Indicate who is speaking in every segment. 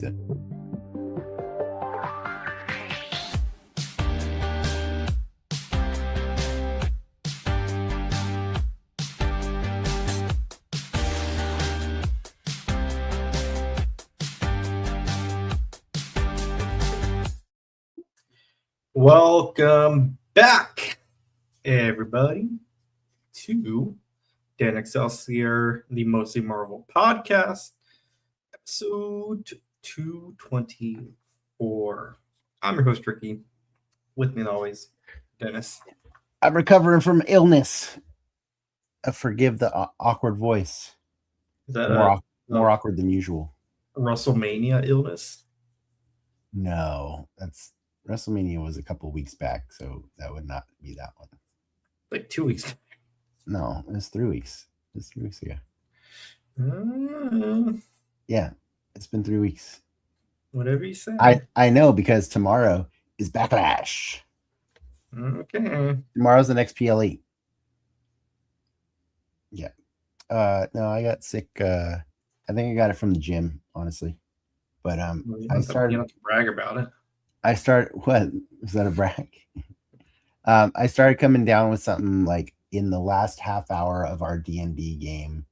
Speaker 1: Welcome back, everybody, to Dan Excelsior, the Mostly Marvel podcast, episode 224. I'm your host, Ricky. With me, as always, Dennis.
Speaker 2: I'm recovering from illness. Forgive the awkward voice.
Speaker 1: Is that
Speaker 2: more awkward than usual?
Speaker 1: WrestleMania illness?
Speaker 2: No, WrestleMania was a couple weeks back, so that would not be that one.
Speaker 1: Like 2 weeks back?
Speaker 2: No, it was 3 weeks. It was 3 weeks ago. Yeah, it's been 3 weeks.
Speaker 1: Whatever you say.
Speaker 2: I know, because tomorrow is Backlash.
Speaker 1: Okay.
Speaker 2: Tomorrow's the next PLE. Yeah. No, I got sick. I think I got it from the gym, honestly. But I started.
Speaker 1: You don't have to brag about it.
Speaker 2: What is that, a brag? I started coming down with something like in the last half hour of our D&D game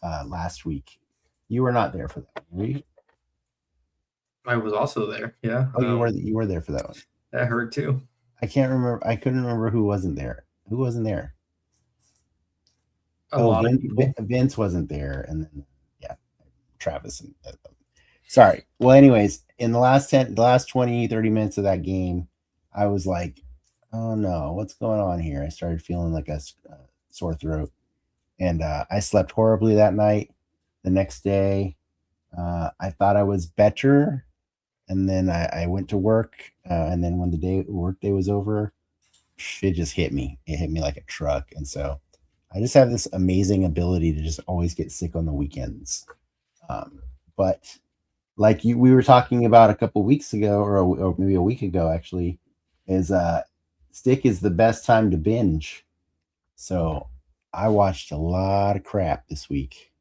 Speaker 2: last week. You were not there for that, were you?
Speaker 1: I was also there. Yeah.
Speaker 2: Oh, you were there for that one.
Speaker 1: That hurt too.
Speaker 2: I can't remember. I couldn't remember who wasn't there. Who wasn't there? Vince wasn't there, and then Travis and sorry. Well, anyways, in the last 20, 30 minutes of that game, I was like, oh no, what's going on here? I started feeling like a sore throat, and I slept horribly that night. The next day, I thought I was better, and then I went to work, and then when the work day was over, it just hit me. It hit me like a truck, and so I just have this amazing ability to just always get sick on the weekends. But like we were talking about a couple weeks ago, or maybe a week ago, actually, is Stick is the best time to binge. So I watched a lot of crap this week,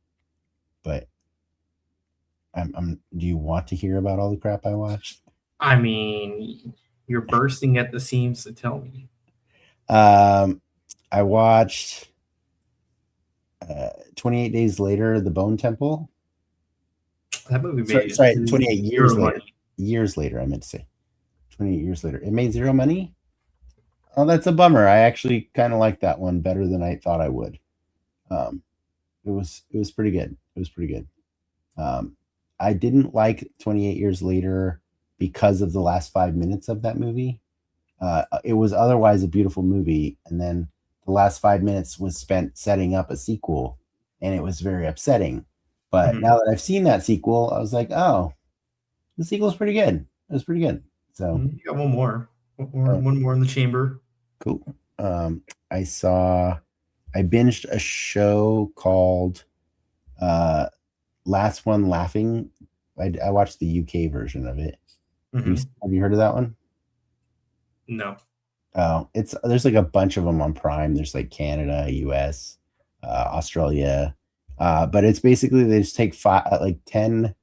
Speaker 2: but do you want to hear about all the crap I watched?
Speaker 1: I mean, you're bursting at the seams to tell me.
Speaker 2: I watched 28 Days Later, The Bone Temple.
Speaker 1: That movie made
Speaker 2: 28 years later. Money. Years later, I meant to say. 28 years later. It made zero money? Oh, that's a bummer. I actually kind of like that one better than I thought I would. It was pretty good. It was pretty good. I didn't like 28 Years Later because of the last 5 minutes of that movie. It was otherwise a beautiful movie, and then the last 5 minutes was spent setting up a sequel, and it was very upsetting. But now that I've seen that sequel, I was like, oh, the sequel's pretty good. It was pretty good. So
Speaker 1: you got one more in the chamber.
Speaker 2: Cool. I binged a show called Last One Laughing. I watched the UK version of it. Have you heard of that one?
Speaker 1: No.
Speaker 2: Oh, there's like a bunch of them on Prime. There's like Canada, US, Australia. But it's basically they just take 10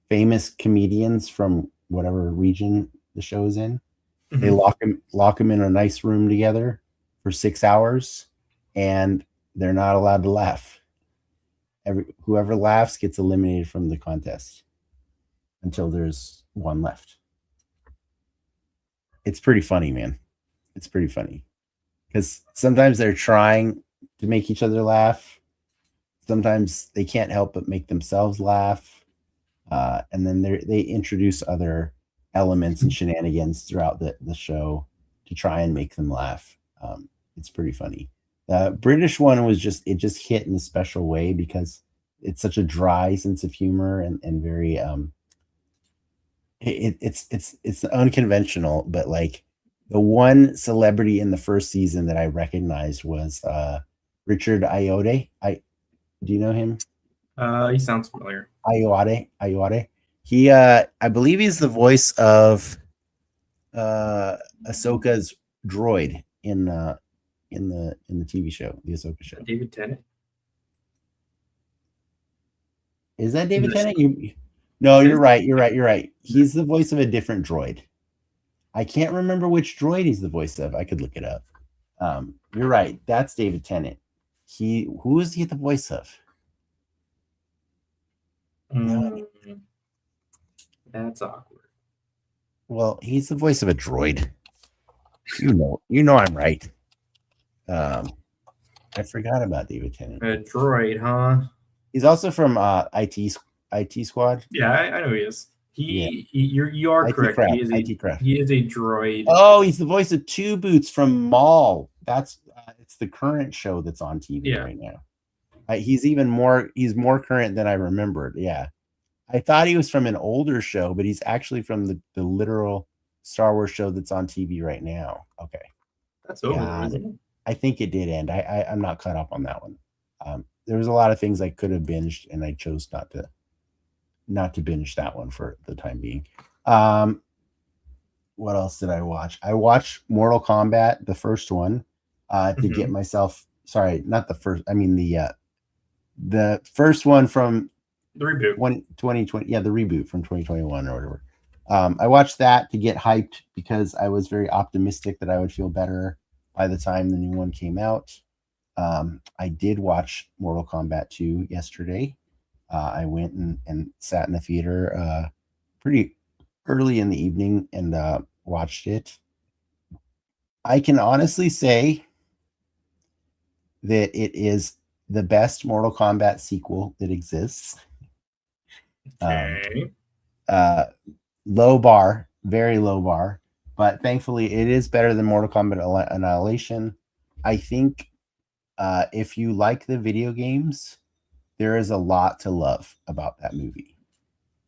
Speaker 2: famous comedians from whatever region the show is in. They lock them in a nice room together for 6 hours, and they're not allowed to laugh. Whoever laughs gets eliminated from the contest until there's one left. It's pretty funny, man. It's pretty funny because sometimes they're trying to make each other laugh. Sometimes they can't help but make themselves laugh. And then they introduce other elements and shenanigans throughout the show to try and make them laugh. It's pretty funny. The British one was just hit in a special way because it's such a dry sense of humor and very it's unconventional, but like the one celebrity in the first season that I recognized was Richard Ayoade. Do you know him?
Speaker 1: He sounds familiar.
Speaker 2: Ayoade. He I believe he's the voice of Ahsoka's droid in the TV show, the Ahsoka show.
Speaker 1: David Tennant.
Speaker 2: Is that David Tennant? No, you're right. You're right. You're right. He's the voice of a different droid. I can't remember which droid he's the voice of. I could look it up. You're right. That's David Tennant. Who is he the voice of?
Speaker 1: That's awkward.
Speaker 2: Well, he's the voice of a droid. You know I'm right. I forgot about David Tennant.
Speaker 1: A droid, huh?
Speaker 2: He's also from IT Squad.
Speaker 1: Yeah, I know he is. You are correct.
Speaker 2: Craft,
Speaker 1: he is a droid.
Speaker 2: Oh, he's the voice of Two Boots from Maul. That's it's the current show that's on TV right now. He's more current than I remembered. Yeah, I thought he was from an older show, but he's actually from the literal Star Wars show that's on TV right now. Okay,
Speaker 1: that's over, isn't it?
Speaker 2: I think it did end. I'm not caught up on that one. There was a lot of things I could have binged, and I chose not to binge that one for the time being. What else did I watch? I watched Mortal Kombat, the first one, to get myself. Sorry, not the first. I mean the first one from
Speaker 1: the reboot,
Speaker 2: 2020. Yeah, the reboot from 2021 or whatever. I watched that to get hyped because I was very optimistic that I would feel better by the time the new one came out. I did watch Mortal Kombat 2 yesterday. I went and sat in the theater pretty early in the evening and watched it. I can honestly say that it is the best Mortal Kombat sequel that exists.
Speaker 1: Okay.
Speaker 2: Low bar, very low bar, but thankfully it is better than Mortal Kombat Annihilation. I think if you like the video games, there is a lot to love about that movie.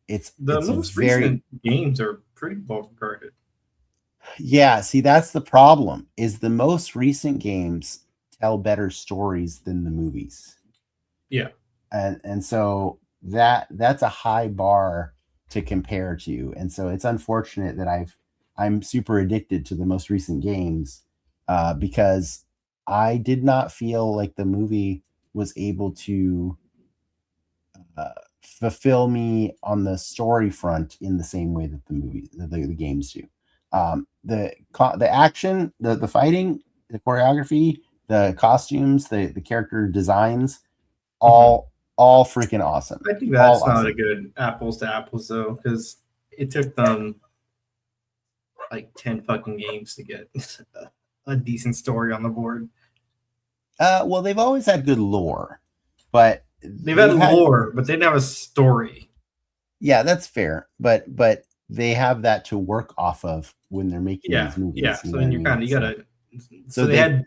Speaker 2: It's
Speaker 1: most recent games are pretty well regarded.
Speaker 2: Yeah, see, that's the problem. Is the most recent games tell better stories than the movies.
Speaker 1: Yeah,
Speaker 2: and so that's a high bar to compare to, and so it's unfortunate that I'm super addicted to the most recent games because I did not feel like the movie was able to fulfill me on the story front in the same way that the games do. The action, the fighting, the choreography, the costumes, the character designs, all freaking awesome.
Speaker 1: I think that's not a good apples to apples though, because it took them like 10 fucking games to get a decent story on the board.
Speaker 2: Well, they've always had good lore, but
Speaker 1: they've had lore, but they didn't have a story.
Speaker 2: Yeah, that's fair, but they have that to work off of when they're making these movies.
Speaker 1: Yeah, so then you gotta. So they had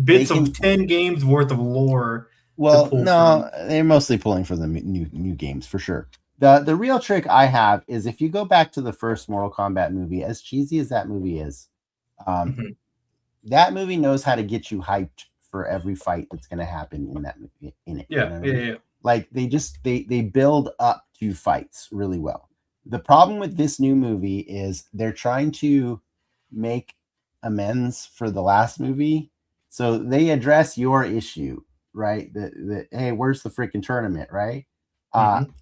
Speaker 1: bits of 10 games worth of lore.
Speaker 2: Well, no, they're mostly pulling for the new games for sure. The real trick I have is if you go back to the first Mortal Kombat movie, as cheesy as that movie is, that movie knows how to get you hyped for every fight that's going to happen in that movie.
Speaker 1: Yeah,
Speaker 2: you know what I mean?
Speaker 1: Yeah.
Speaker 2: Like they build up to fights really well. The problem with this new movie is they're trying to make amends for the last movie, so they address your issue, right? The hey, where's the freaking tournament, right?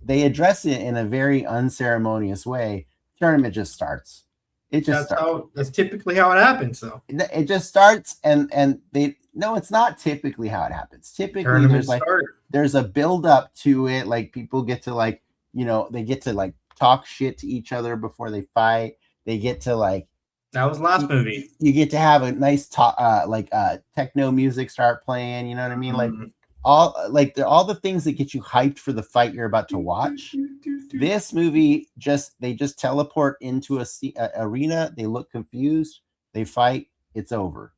Speaker 2: They address it in a very unceremonious way. Tournament just starts.
Speaker 1: That's typically how it happens, though.
Speaker 2: It just starts, and they no, it's not typically how it happens. Typically, there's a build up to it. Like people get to they get to talk shit to each other before they fight. They get to
Speaker 1: that was last movie.
Speaker 2: You get to have a nice techno music start playing. You know what I mean? All the things that get you hyped for the fight you're about to watch. This movie they just teleport into a arena. They look confused. They fight. It's over.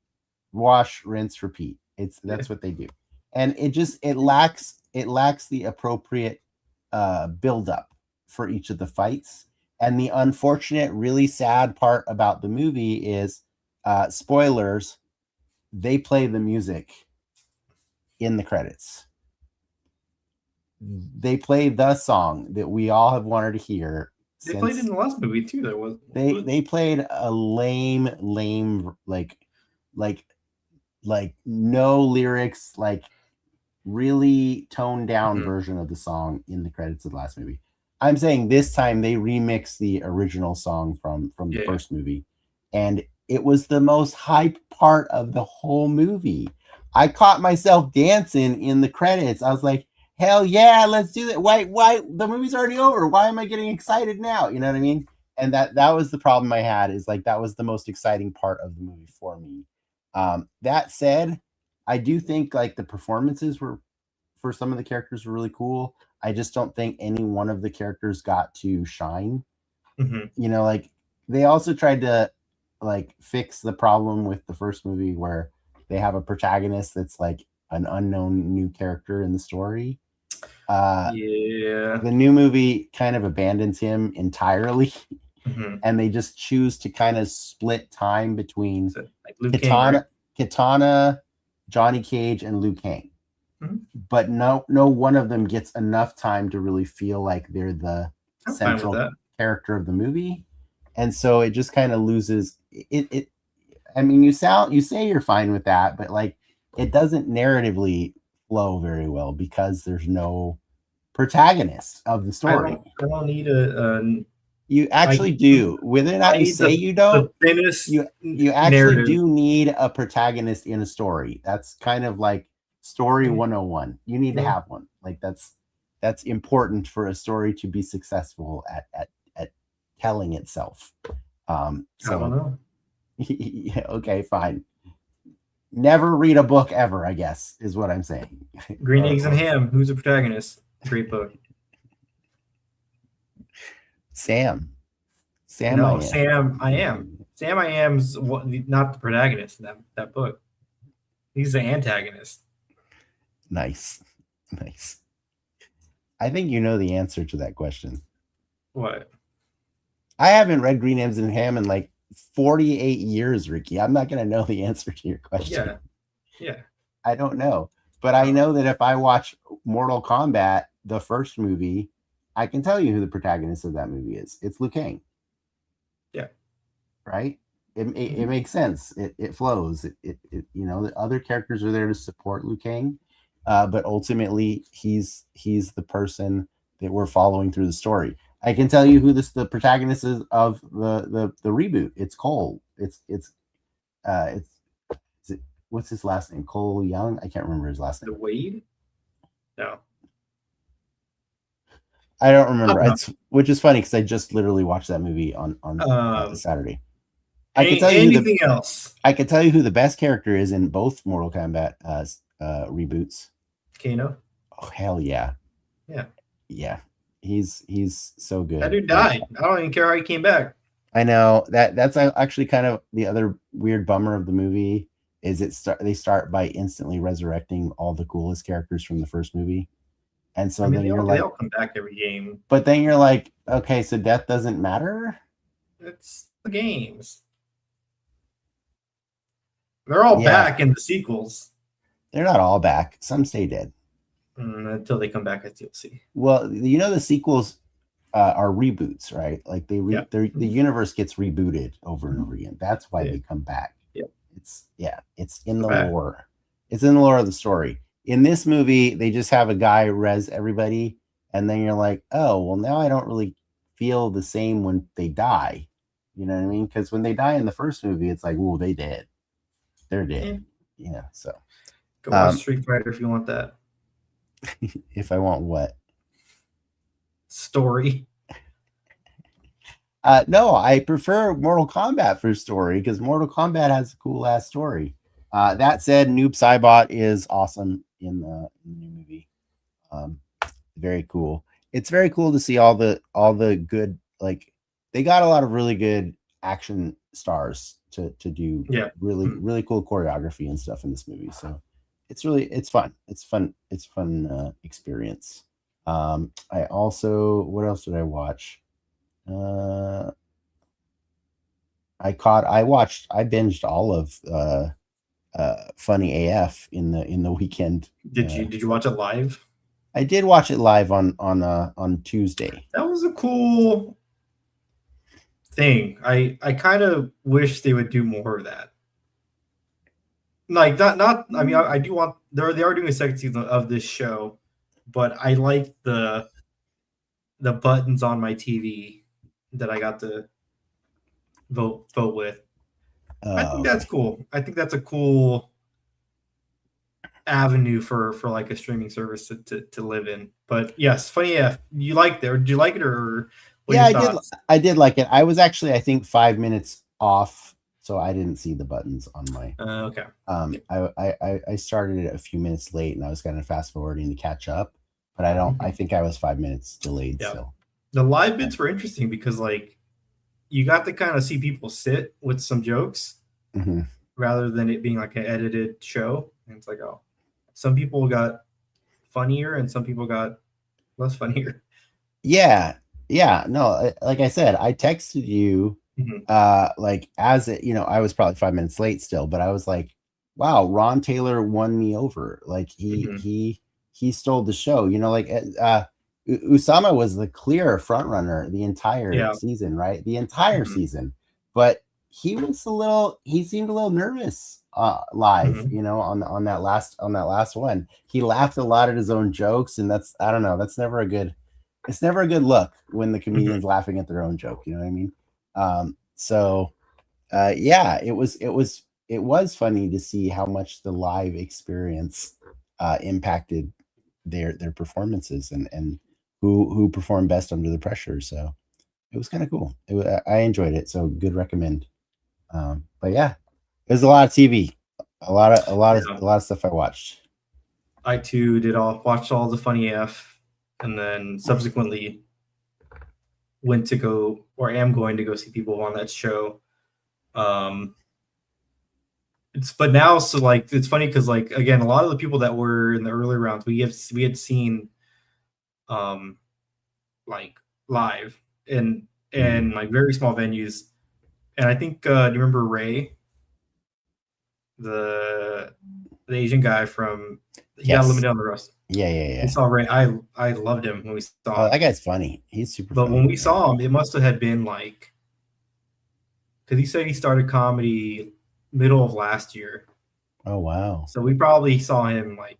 Speaker 2: Wash, rinse, repeat. That's what they do, and it lacks the appropriate build up for each of the fights. And the unfortunate, really sad part about the movie is, spoilers, they play the music in the credits. They play the song that we all have wanted to hear.
Speaker 1: They played it in the last movie too. There was
Speaker 2: they played a lame like no lyrics, really toned down version of the song in the credits of the last movie. I'm saying this time they remixed the original song from the
Speaker 1: Yeah.
Speaker 2: first movie, and it was the most hype part of the whole movie. I caught myself dancing in the credits. I was like, hell yeah, let's do it. Why the movie's already over? Why am I getting excited now? You know what I mean? And that was the problem I had, is like that was the most exciting part of the movie for me. That said, I do think like the performances were, for some of the characters, were really cool. I just don't think any one of the characters got to shine.
Speaker 1: Mhm.
Speaker 2: You know, like they also tried to like fix the problem with the first movie where they have a protagonist that's like an unknown new character in the story.
Speaker 1: Yeah.
Speaker 2: The new movie kind of abandons him entirely,
Speaker 1: Mhm.
Speaker 2: and they just choose to kind of split time between
Speaker 1: So, like Luke King, right?
Speaker 2: Katana, Johnny Cage, and Liu Kang.
Speaker 1: Mhm.
Speaker 2: But no one of them gets enough time to really feel like they're the
Speaker 1: I'm fine with
Speaker 2: central
Speaker 1: that.
Speaker 2: character of the movie, and so it just kind of loses it. I mean, you say you're fine with that, but like it doesn't narratively flow very well because there's no protagonist of the story.
Speaker 1: I don't need a
Speaker 2: You actually do. Whether or not you say you don't,
Speaker 1: the thinnest
Speaker 2: you actually
Speaker 1: narrative.
Speaker 2: do need a protagonist in a story. That's kind of like story 101. You need to have one. Like that's important for a story to be successful at telling itself.
Speaker 1: I don't know.
Speaker 2: Okay, fine. Never read a book ever, I guess, is what I'm saying.
Speaker 1: Green Eggs and Ham. Who's the protagonist? Great book.
Speaker 2: Sam.
Speaker 1: No, Sam I Am. Sam I Am's not the protagonist in that book. He's the antagonist.
Speaker 2: Nice. I think you know the answer to that question.
Speaker 1: What?
Speaker 2: I haven't read Green Eggs and Ham in like 48 years, Ricky. I'm not going to know the answer to your question.
Speaker 1: Yeah.
Speaker 2: I don't know. But I know that if I watch Mortal Kombat, the first movie, I can tell you who the protagonist of that movie is. It's Liu Kang.
Speaker 1: Yeah.
Speaker 2: Right? It makes sense. It flows. It you know, the other characters are there to support Liu Kang, but ultimately he's the person that we're following through the story. I can tell you who the protagonist is of the reboot. It's Cole. It's what's his last name? Cole Young? I can't remember his last name.
Speaker 1: The Wade? No.
Speaker 2: I don't remember. Which is funny because I just literally watched that movie on Saturday.
Speaker 1: I can tell you anything else.
Speaker 2: I can tell you who the best character is in both Mortal Kombat reboots.
Speaker 1: Kano.
Speaker 2: Oh hell yeah.
Speaker 1: Yeah.
Speaker 2: He's so good.
Speaker 1: That dude died. I don't even care how he came back.
Speaker 2: I know that's actually kind of the other weird bummer of the movie is they start by instantly resurrecting all the coolest characters from the first movie. And so then you're like,
Speaker 1: they'll come back every game.
Speaker 2: But then you're like, okay, so death doesn't matter?
Speaker 1: It's the games. They're all back in the sequels.
Speaker 2: They're not all back. Some stay dead.
Speaker 1: Until they come back as DLC.
Speaker 2: Well, you know the sequels are reboots, right? Like the universe gets rebooted over and over again. That's why they come back. It's in the lore. It's in the lore of the story. In this movie, they just have a guy res everybody, and then you're like, oh, well, now I don't really feel the same when they die. You know what I mean? Because when they die in the first movie, it's like, oh, they dead. They're dead. Yeah. So
Speaker 1: go watch Street Fighter if you want that.
Speaker 2: If I want what?
Speaker 1: Story.
Speaker 2: No, I prefer Mortal Kombat for story because Mortal Kombat has a cool ass story. That said, Noob Saibot is awesome in the new movie. Very cool. It's very cool to see all the good, like they got a lot of really good action stars to do really cool choreography and stuff in this movie. So it's fun. It's fun experience. I also, what else did I watch? I binged all of Funny AF in the weekend.
Speaker 1: Did you watch it live?
Speaker 2: I did watch it live on Tuesday.
Speaker 1: That was a cool thing. I kind of wish they would do more of that. Like not I mean I do want they are doing a second season of this show, but I like the the buttons on my TV that I got to vote with. I think that's cool. I think that's a cool avenue for like a streaming service to live in. But yes, funny if you liked it. Or did you like it, or what
Speaker 2: Yeah,
Speaker 1: are your thoughts?
Speaker 2: I did like it. I was actually, I think, 5 minutes off, so I didn't see the buttons on my.
Speaker 1: Okay.
Speaker 2: I started it a few minutes late, and I was kind of fast forwarding to catch up, but I don't. I think I was 5 minutes delayed.
Speaker 1: Yeah.
Speaker 2: Still,
Speaker 1: the live bits were interesting because like you got to kind of see people sit with some jokes rather than it being like an edited show. And it's like, oh, some people got funnier and some people got less funnier.
Speaker 2: Yeah. No, like I said, I texted you, like as it, I was probably 5 minutes late still, but I was like, wow, Ron Taylor won me over. Like he stole the show. Like Usama was the clear front runner the entire season, right? The entire season, but he seemed a little nervous live, on that last one. He laughed a lot at his own jokes, and I don't know, it's never a good look when the comedian's laughing at their own joke. You know what I mean? Yeah, it was funny to see how much the live experience impacted their performances and who performed best under the pressure. So it was kind of cool. I enjoyed it. So good recommend. But yeah, there's a lot of TV, a lot of stuff I watched.
Speaker 1: I too watched all the funny F, and then subsequently am going to go see people on that show. It's funny because like again, a lot of the people that were in the early rounds we had seen like live and like very small venues. And I think do you remember Ray, the Asian guy from Let Me Down the Rust?
Speaker 2: Yeah.
Speaker 1: We saw Ray. I loved him when we saw him.
Speaker 2: That guy's funny. He's super
Speaker 1: But
Speaker 2: funny.
Speaker 1: when we saw him, it must have had been like, because he said he started comedy middle of last year.
Speaker 2: Oh wow.
Speaker 1: So we probably saw him like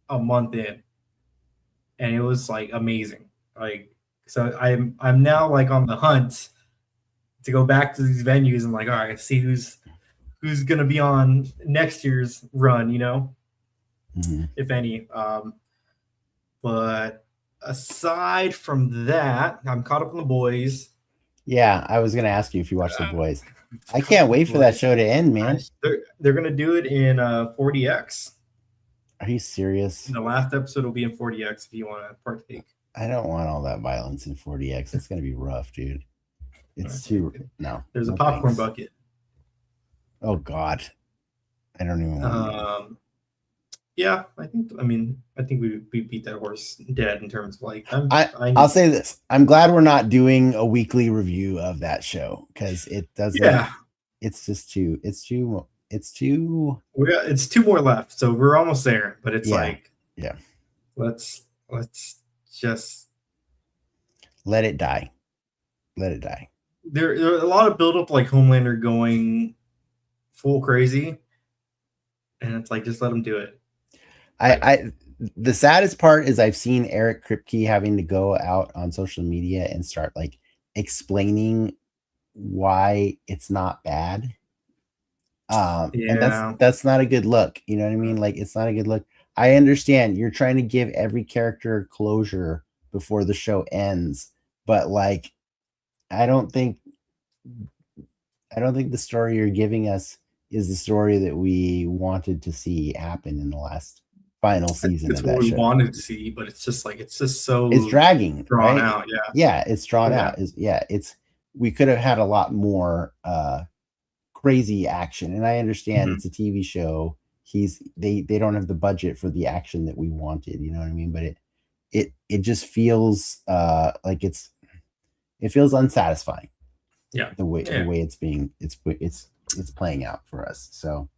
Speaker 1: a month in, and it was like amazing. Like, so I'm now like on the hunt to go back to these venues and like, all right, see who's gonna be on next year's run, if any. But aside from that, I'm caught up on The Boys.
Speaker 2: Yeah, I was gonna ask you if you watched The Boys. I can't wait for that show to end, man.
Speaker 1: They're gonna do it in 40X.
Speaker 2: Are you serious?
Speaker 1: The last episode will be in 40X if you want to partake.
Speaker 2: I don't want all that violence in 40X. It's gonna be rough, dude. It's too no.
Speaker 1: There's a popcorn bucket.
Speaker 2: Oh God, I don't even want.
Speaker 1: Yeah, I think we beat that horse dead in terms of like.
Speaker 2: I'll say this: I'm glad we're not doing a weekly review of that show because it doesn't. Yeah, it's just too. It's too.
Speaker 1: It's two more left, so we're almost there. But it's let's just
Speaker 2: let it die.
Speaker 1: There are a lot of buildup, like Homelander going full crazy, and it's like just let him do it.
Speaker 2: The saddest part is I've seen Eric Kripke having to go out on social media and start like explaining why it's not bad. And that's not a good look. You know what I mean? Like, it's not a good look. I understand you're trying to give every character closure before the show ends, but like, I don't think the story you're giving us is the story that we wanted to see happen in the last final season of that show.
Speaker 1: It's what we wanted to see, but it's just so
Speaker 2: it's dragging,
Speaker 1: drawn
Speaker 2: right?
Speaker 1: out.
Speaker 2: Yeah, it's drawn out. We could have had a lot more crazy action, and I understand it's a TV show. They don't have the budget for the action that we wanted. You know what I mean? But it just feels like it feels unsatisfying.
Speaker 1: Yeah,
Speaker 2: the way it's playing out for us. So,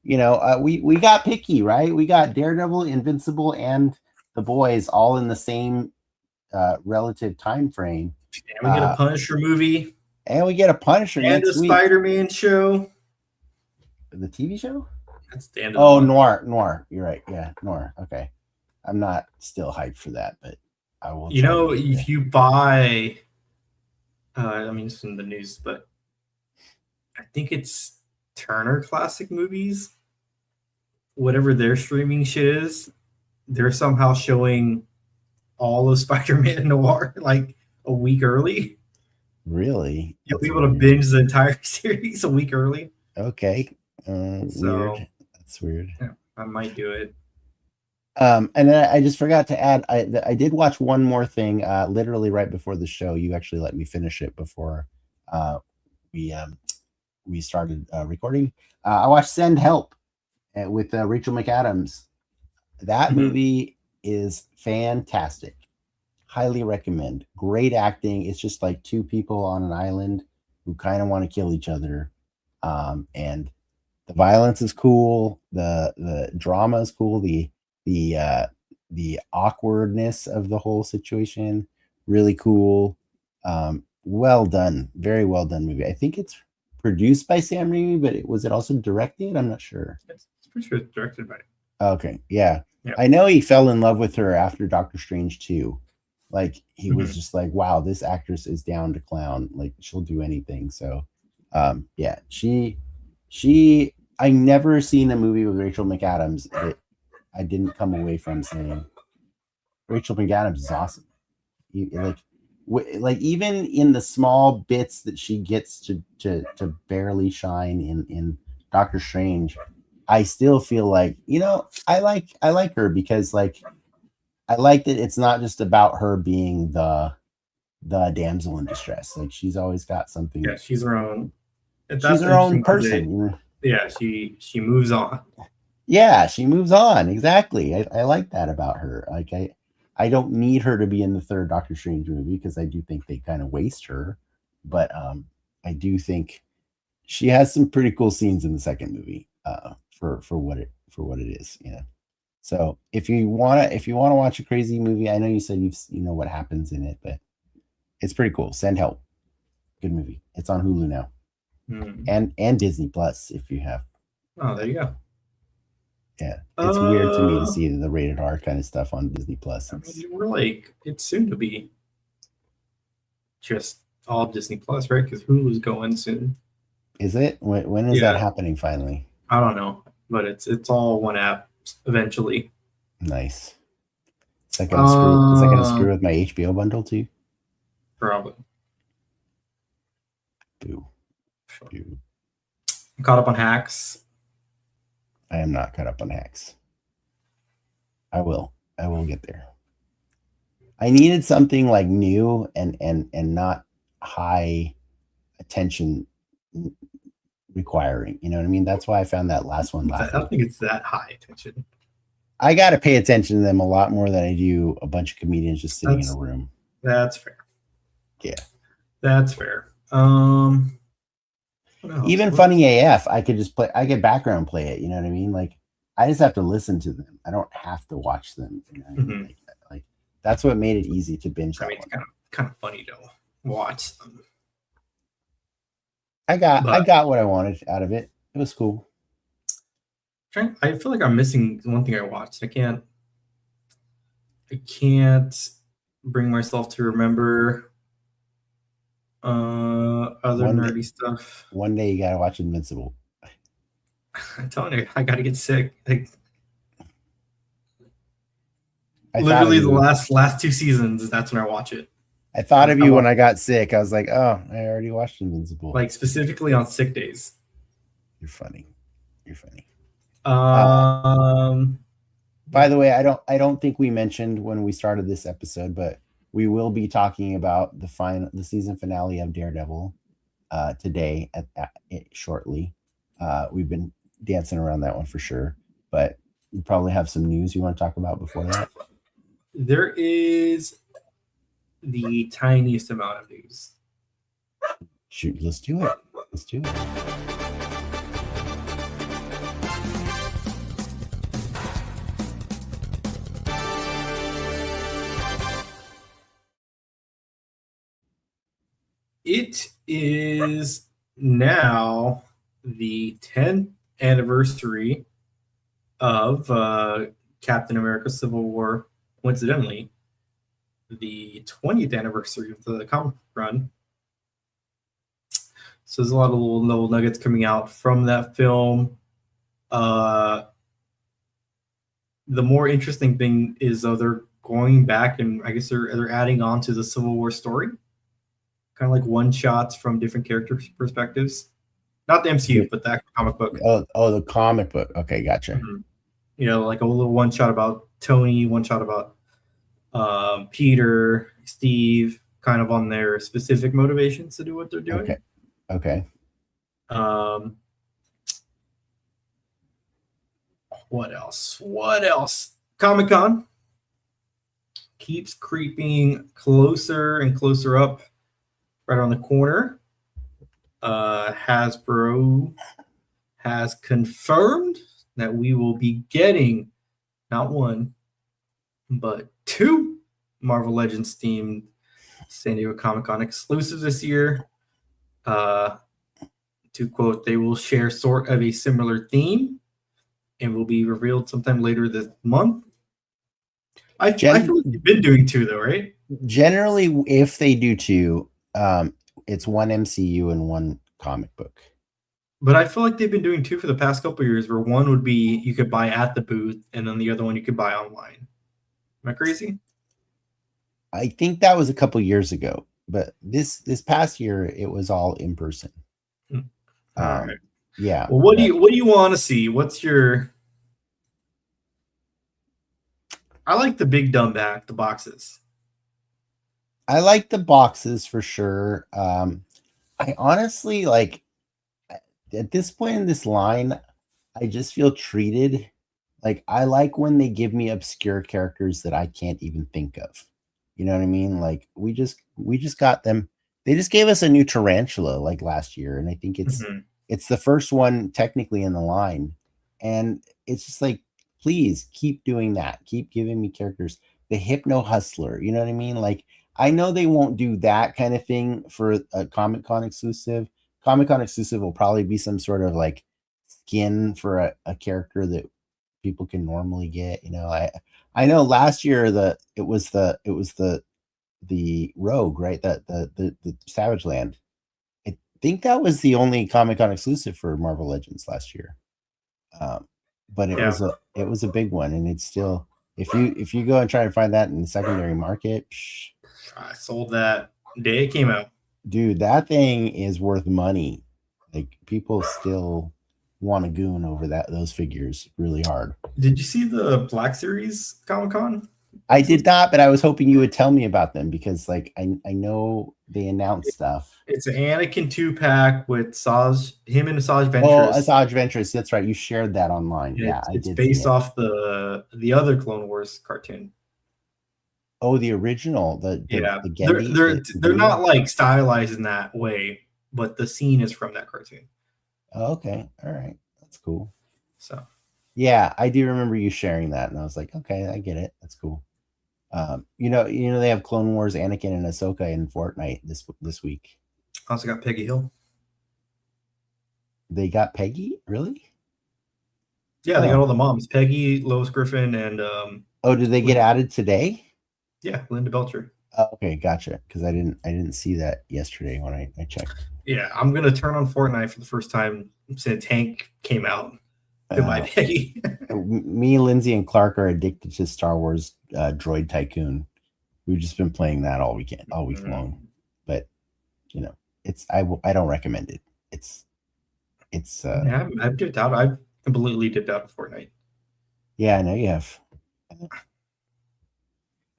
Speaker 2: we got picky, right? We got Daredevil, Invincible, and The Boys all in the same relative time frame.
Speaker 1: And we get a Punisher movie.
Speaker 2: And we get a Punisher
Speaker 1: and
Speaker 2: next
Speaker 1: the
Speaker 2: week.
Speaker 1: Spider-Man show.
Speaker 2: The TV show?
Speaker 1: That's the end of
Speaker 2: Noir. You're right. Yeah, Noir. Okay. I'm not still hyped for that, but I will.
Speaker 1: You know, if you buy, I mean, it's in the news, but I think it's Turner Classic Movies, whatever their streaming shit is, they're somehow showing all of Spider-Man Noir like a week early.
Speaker 2: Really?
Speaker 1: You'll be able to binge the entire series a week early.
Speaker 2: Okay.
Speaker 1: So,
Speaker 2: weird. That's weird.
Speaker 1: Yeah, I might do it.
Speaker 2: And then I just forgot to add, I did watch one more thing, literally right before the show. You actually let me finish it before we started recording. I watched Send Help with Rachel McAdams. That movie is fantastic. Highly recommend. Great acting. It's just like two people on an island who kind of want to kill each other. And the violence is cool. The drama is cool. The awkwardness of the whole situation, really cool. Well done. Very well done movie. I think it's produced by Sam Raimi, but was it also directed? I'm not sure.
Speaker 1: It's pretty sure it's directed by.
Speaker 2: Okay, yeah. I know he fell in love with her after Doctor Strange 2. Like he was just like, wow, this actress is down to clown. Like she'll do anything. So yeah, she I never seen a movie with Rachel McAdams that I didn't come away from saying Rachel McAdams is awesome. Like even in the small bits that she gets to barely shine in Doctor Strange, I still feel like, you know, I like her because like I like that it's not just about her being the damsel in distress. Like she's always got something.
Speaker 1: Yeah, she's her own.
Speaker 2: She's her own person.
Speaker 1: Yeah, she moves on.
Speaker 2: Yeah, she moves on. Exactly. I like that about her. Like I don't need her to be in the third Doctor Strange movie because I do think they kind of waste her. But I do think she has some pretty cool scenes in the second movie for what it is, you know. So if you wanna watch a crazy movie, I know you said you know what happens in it, but it's pretty cool. Send Help, good movie. It's on Hulu now, and Disney Plus if you have.
Speaker 1: Oh, there you go.
Speaker 2: Yeah, it's weird to me to see the rated R kind of stuff on Disney Plus.
Speaker 1: We're like, it's soon to be just all Disney Plus, right? Because Hulu's going soon.
Speaker 2: Is it? When is that happening finally?
Speaker 1: I don't know, but it's all one app eventually.
Speaker 2: Nice. Is that gonna screw with my HBO bundle too?
Speaker 1: Probably.
Speaker 2: Boo.
Speaker 1: Sure. Boo. I'm caught up on Hacks.
Speaker 2: I am not caught up on Hacks. I will get there. I needed something like new and not high attention requiring. You know what I mean? That's why I found that last one laughing.
Speaker 1: I don't think it's that high attention.
Speaker 2: I got to pay attention to them a lot more than I do a bunch of comedians just sitting in a room.
Speaker 1: That's fair.
Speaker 2: Yeah.
Speaker 1: That's fair.
Speaker 2: Even Funny AF, I could just play. I could background play it. You know what I mean? Like I just have to listen to them. I don't have to watch them. You know what I mean? Like that's what made it easy to binge.
Speaker 1: I mean, it's kind of funny to watch them.
Speaker 2: I got what I wanted out of it. It was cool.
Speaker 1: I feel like I'm missing one thing I watched. I can't bring myself to remember other nerdy stuff.
Speaker 2: One day you gotta watch Invincible.
Speaker 1: I'm telling you, I gotta get sick. Like literally the last two seasons, that's when I watch it.
Speaker 2: I thought of you when I got sick. I was like, oh, I already watched Invincible.
Speaker 1: Like specifically on sick days.
Speaker 2: You're funny. By the way, I don't think we mentioned when we started this episode, but we will be talking about the season finale of Daredevil today shortly. We've been dancing around that one for sure, but we probably have some news you want to talk about before that.
Speaker 1: There is the tiniest amount of news.
Speaker 2: Shoot, let's do it.
Speaker 1: It is now the 10th anniversary of Captain America Civil War, coincidentally. the 20th anniversary of the comic run. So there's a lot of little nuggets coming out from that film. The more interesting thing is they're going back and I guess they're adding on to the Civil War story, kind of like one shots from different character perspectives. Not the MCU, but the comic book.
Speaker 2: Oh, the comic book. Okay, gotcha.
Speaker 1: Mm-hmm. Like a little one shot about Tony, one shot about Peter, Steve, kind of on their specific motivations to do what they're doing.
Speaker 2: Okay.
Speaker 1: What else? Comic-Con keeps creeping closer and closer up, right on the corner. Hasbro has confirmed that we will be getting not one, but 2 Marvel Legends themed San Diego Comic-Con exclusives this year. To quote, they will share sort of a similar theme and will be revealed sometime later this month. I feel like they've been doing 2 though, right?
Speaker 2: Generally, if they do 2, it's one MCU and one comic book.
Speaker 1: But I feel like they've been doing 2 for the past couple of years, where one would be you could buy at the booth, and then the other one you could buy online. Am I crazy?
Speaker 2: I think that was a couple years ago, but this past year it was all in person.
Speaker 1: All right.
Speaker 2: Yeah.
Speaker 1: Well, what do you want to see? What's your? I like the big dumb bag, the boxes.
Speaker 2: I like the boxes for sure. I honestly like at this point in this line, I just feel treated. Like I like when they give me obscure characters that I can't even think of. You know what I mean? Like we just got them. They just gave us a new tarantula like last year, and I think it's the first one technically in the line. And it's just like, please keep doing that. Keep giving me characters. The Hypno Hustler, you know what I mean? Like I know they won't do that kind of thing for a Comic-Con exclusive. Comic-Con exclusive will probably be some sort of like skin for a character that people can normally get. You know, I know last year it was the Rogue, right? The Savage Land. I think that was the only Comic-Con exclusive for Marvel Legends last year. But it was a big one, and it's still if you go and try to find that in the secondary market,
Speaker 1: I sold that day it came out.
Speaker 2: Dude, that thing is worth money. Like people still want to goon over those figures really hard.
Speaker 1: Did you see the Black Series Comic-Con?
Speaker 2: I did not, but I was hoping you would tell me about them because like I know they announced stuff.
Speaker 1: It's an Anakin 2-pack with him and Asajj Ventress.
Speaker 2: Oh, Asajj Ventress, that's right. You shared that online.
Speaker 1: It's based off the other Clone Wars cartoon.
Speaker 2: Oh, the original, the
Speaker 1: Gendy, they're not like stylized in that way, but the scene is from that cartoon.
Speaker 2: Oh, okay, all right, that's cool.
Speaker 1: So
Speaker 2: yeah, I do remember you sharing that, and I was like, okay, I get it. That's cool. You know, they have Clone Wars Anakin and Ahsoka in Fortnite this week.
Speaker 1: Also got Peggy Hill.
Speaker 2: They got Peggy, really?
Speaker 1: Yeah, they got all the moms: Peggy, Lois Griffin, and
Speaker 2: oh, did they get added today?
Speaker 1: Yeah, Linda Belcher.
Speaker 2: Oh, okay, gotcha. Because I didn't see that yesterday when I checked.
Speaker 1: Yeah, I'm gonna turn on Fortnite for the first time since Hank came out. Goodbye, Peggy.
Speaker 2: Me, Lindsay, and Clark are addicted to Star Wars Droid Tycoon. We've just been playing that all week long. But you know, I don't recommend it.
Speaker 1: I've dipped out. I've completely dipped out of Fortnite.
Speaker 2: Yeah, I know you have.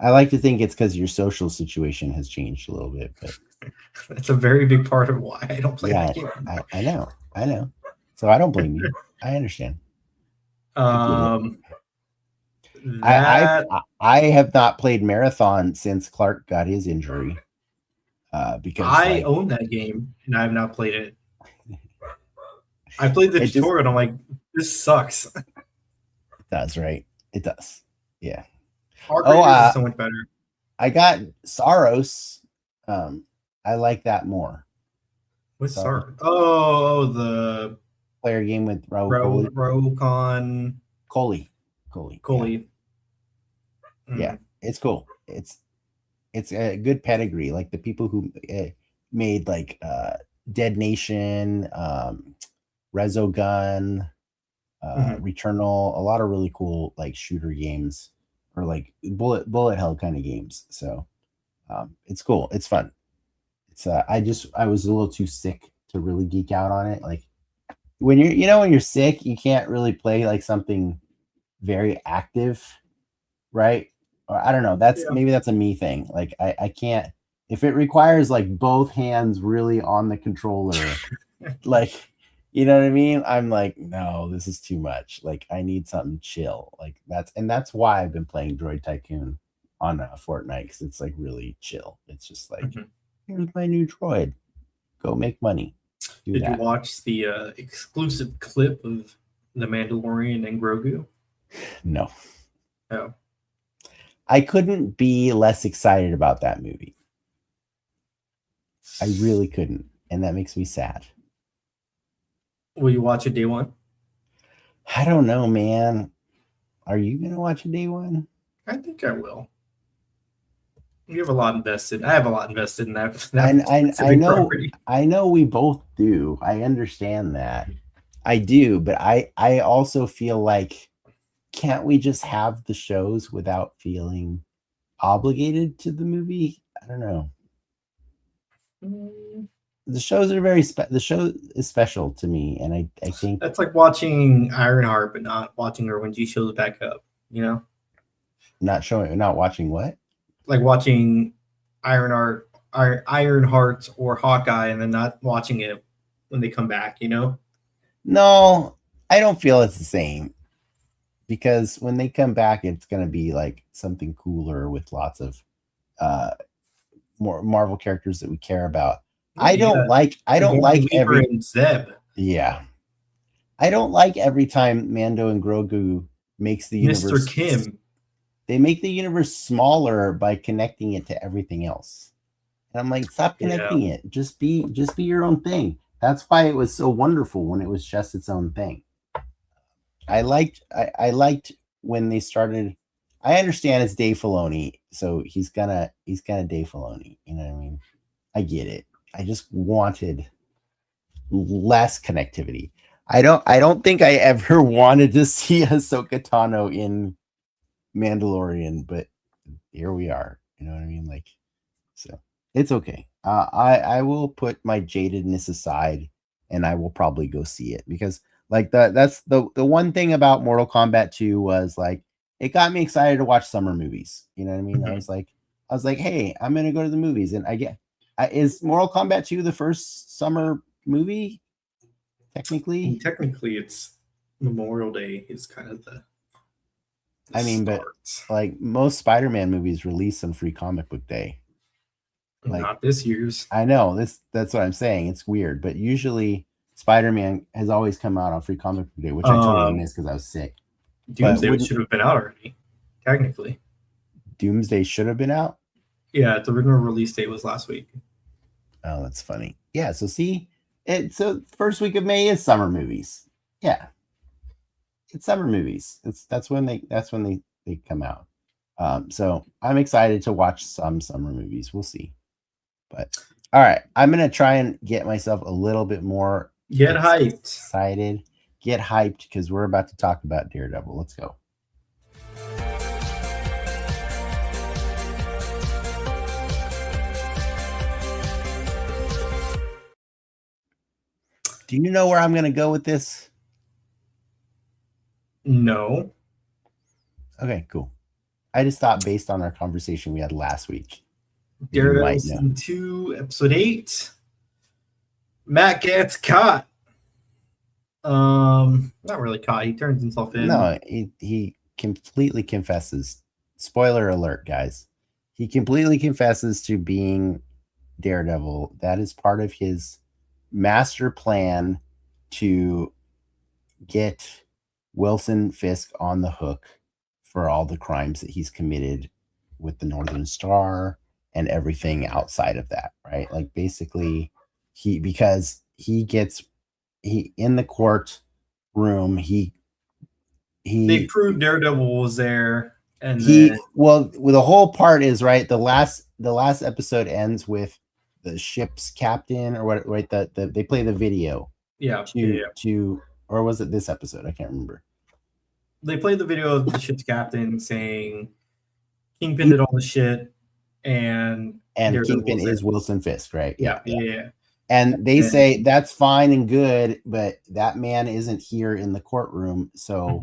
Speaker 2: I like to think it's because your social situation has changed a little bit, but
Speaker 1: that's a very big part of why I don't play that game.
Speaker 2: I know. So I don't blame you. I understand.
Speaker 1: I
Speaker 2: have not played Marathon since Clark got his injury. Because
Speaker 1: I own that game and I have not played it. I played the tutorial and I'm like, this sucks.
Speaker 2: It does, right? It does. Yeah.
Speaker 1: Is so much better.
Speaker 2: I got Saros. I like that more.
Speaker 1: What's Saros? Oh, the
Speaker 2: player game with
Speaker 1: Rokon
Speaker 2: Coley.
Speaker 1: Yeah.
Speaker 2: Yeah, it's cool. it's a good pedigree. Like the people who made like Dead Nation, Resogun, Returnal, a lot of really cool like shooter games or like bullet hell kind of games. So it's cool. It's fun. It's I was a little too sick to really geek out on it. Like when when you're sick, you can't really play like something very active, right? Or I don't know. Maybe that's a me thing. Like I can't if it requires like both hands really on the controller, like you know what I mean? I'm like, no, this is too much. Like I need something chill. Like that's why I've been playing Droid Tycoon on Fortnite because it's like really chill. It's just like here's my new droid. Go make money.
Speaker 1: Did you watch the exclusive clip of The Mandalorian and Grogu?
Speaker 2: No.
Speaker 1: Oh.
Speaker 2: I couldn't be less excited about that movie. I really couldn't. And that makes me sad.
Speaker 1: Will you watch it day one?
Speaker 2: I don't know, man. Are you going to watch it day one?
Speaker 1: I think I will. You have a lot invested. I have a lot invested in that.
Speaker 2: I know. Property. I know we both do. I understand that. I do, but I also feel like can't we just have the shows without feeling obligated to the movie? I don't know. The shows are the show is special to me, and I think
Speaker 1: that's like watching Ironheart, but not watching her when she shows back up. You know,
Speaker 2: not watching what?
Speaker 1: Like watching Ironheart or Hawkeye, and then not watching it when they come back. You know?
Speaker 2: No, I don't feel it's the same because when they come back, it's going to be like something cooler with lots of more Marvel characters that we care about. I don't like every
Speaker 1: Zeb.
Speaker 2: Yeah. I don't like every time Mando and Grogu makes the universe
Speaker 1: Mr. Kim.
Speaker 2: They make the universe smaller by connecting it to everything else. And I'm like, stop connecting it. Just be your own thing. That's why it was so wonderful when it was just its own thing. I liked when they started. I understand it's Dave Filoni, so he's gonna Dave Filoni. You know what I mean? I get it. I just wanted less connectivity. I don't think I ever wanted to see Ahsoka Tano in Mandalorian, but here we are. You know what I mean? Like, so it's okay. I will put my jadedness aside, and I will probably go see it because like that's the one thing about Mortal Kombat 2 was like it got me excited to watch summer movies. You know what I mean? I was like, hey, I'm gonna go to the movies, and is Mortal Kombat 2 the first summer movie? Technically,
Speaker 1: it's Memorial Day is kind of the
Speaker 2: start. But like most Spider-Man movies release on Free Comic Book Day.
Speaker 1: Like, not this year's.
Speaker 2: I know that's what I'm saying. It's weird, but usually Spider-Man has always come out on Free Comic Book Day, which I totally missed because I was sick.
Speaker 1: Doomsday should have been out already, technically.
Speaker 2: Doomsday should have been out?
Speaker 1: Yeah, the original release date was last week.
Speaker 2: Oh, that's funny. Yeah, so see, so first week of May is summer movies. Yeah. It's summer movies. That's when they come out. So I'm excited to watch some summer movies. We'll see. But all right, I'm gonna try and get myself a little bit more excited. Get hyped because we're about to talk about Daredevil. Let's go. Do you know where I'm going to go with this?
Speaker 1: No.
Speaker 2: Okay, cool. I just thought based on our conversation we had last week.
Speaker 1: Daredevil Season 2, Episode 8. Matt gets caught. Not really caught. He turns himself in.
Speaker 2: No, he completely confesses. Spoiler alert, guys. He completely confesses to being Daredevil. That is part of his master plan to get Wilson Fisk on the hook for all the crimes that he's committed with the Northern Star and everything outside of that, right? Like basically because he in the court room, they
Speaker 1: proved Daredevil was there And then
Speaker 2: the whole part is right. The last episode ends with the ship's captain or what, right? They play the video.
Speaker 1: Yeah.
Speaker 2: Or was it this episode? I can't remember.
Speaker 1: They played the video of the ship's captain saying Kingpin did all the shit, and
Speaker 2: Kingpin is Wilson Fisk, right?
Speaker 1: Yeah.
Speaker 2: And they say that's fine and good, but that man isn't here in the courtroom, so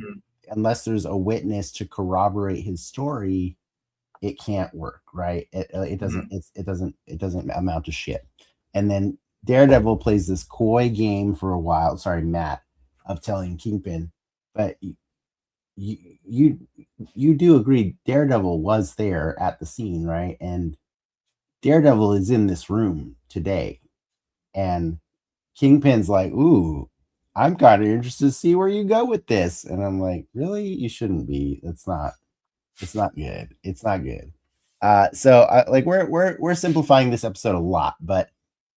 Speaker 2: unless there's a witness to corroborate his story, it can't work, right? It doesn't amount to shit. And then Daredevil plays this coy game for a while. Sorry, Matt, of telling Kingpin, but you do agree Daredevil was there at the scene, right? And Daredevil is in this room today, and Kingpin's like, "Ooh, I'm kind of interested to see where you go with this." And I'm like, "Really? You shouldn't be. It's not good. It's not good." So we're simplifying this episode a lot, but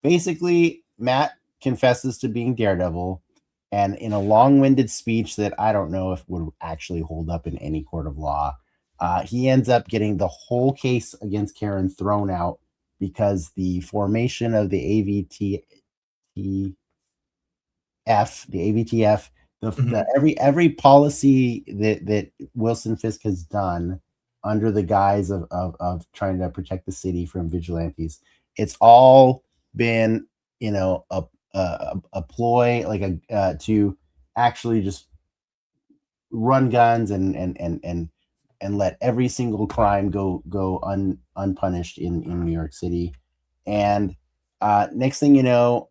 Speaker 2: basically Matt confesses to being Daredevil, and in a long-winded speech that I don't know if would actually hold up in any court of law, he ends up getting the whole case against Karen thrown out because the formation of the AVTF, every policy that Wilson Fisk has done under the guise of trying to protect the city from vigilantes, it's all been, a ploy, like to actually just run guns and let every single crime go unpunished in New York City. And next thing you know,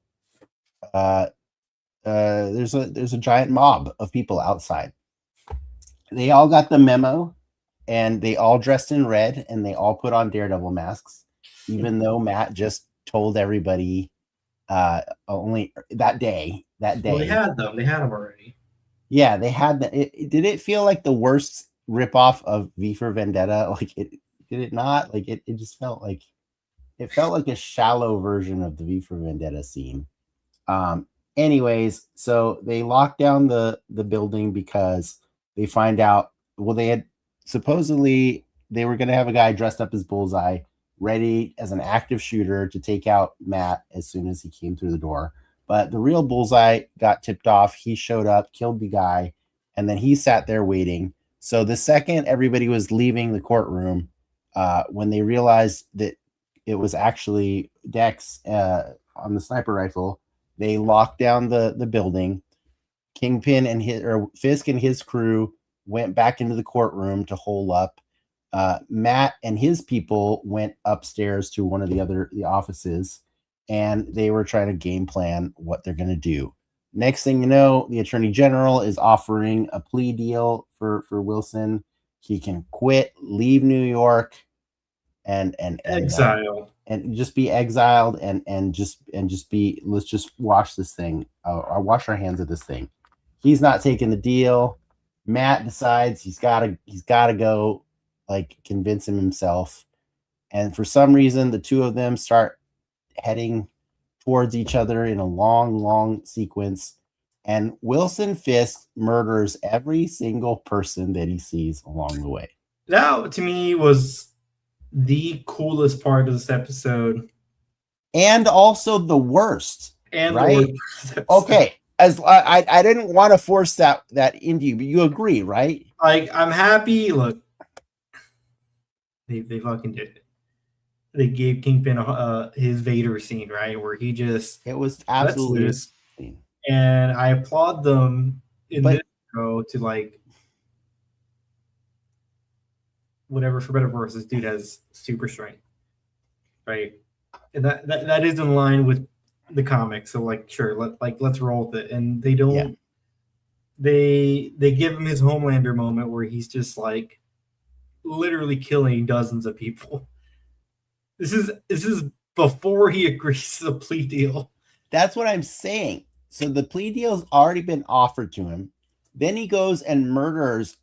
Speaker 2: there's a giant mob of people outside. They all got the memo, and they all dressed in red, and they all put on Daredevil masks, even though Matt just told everybody only that day.
Speaker 1: Well, they had them already.
Speaker 2: Yeah, they had that. Did it feel like the worst ripoff of V for Vendetta? Like did it not? Like it just felt like a shallow version of the V for Vendetta scene. Anyways, so they locked down the building because they find out, well, they had supposedly they were going to have a guy dressed up as Bullseye ready as an active shooter to take out Matt as soon as he came through the door. But the real Bullseye got tipped off. He showed up, killed the guy, and then he sat there waiting. So the second everybody was leaving the courtroom, when they realized that it was actually Dex on the sniper rifle, they locked down the building. Kingpin and Fisk and his crew went back into the courtroom to hole up. Matt and his people went upstairs to one of the offices, and they were trying to game plan what they're going to do. Next thing you know, the attorney general is offering a plea deal for Wilson. He can quit, leave New York, and
Speaker 1: exile,
Speaker 2: and just be exiled, and just be, let's just wash this thing, or wash our hands of this thing. He's not taking the deal. Matt decides he's got to go, like, convince him himself. And for some reason, the two of them start heading towards each other in a long sequence. And Wilson Fisk murders every single person that he sees along the way.
Speaker 1: That, to me, was the coolest part of this episode.
Speaker 2: And also the worst.
Speaker 1: And
Speaker 2: right? Okay. As I didn't want to force that into you, but you agree, right?
Speaker 1: Like, I'm happy. Look, they fucking did it. They gave Kingpin his Vader scene, right, where he just,
Speaker 2: it was absolutely,
Speaker 1: and I applaud them in this show to, like, whatever, for better or worse, this dude has super strength, right? And that is in line with the comics. So, like, sure, let's roll with it. And they don't. Yeah. They give him his Homelander moment where he's just, like, literally killing dozens of people. This is before he agrees to the plea deal.
Speaker 2: That's what I'm saying. So the plea deal's already been offered to him. Then he goes and murders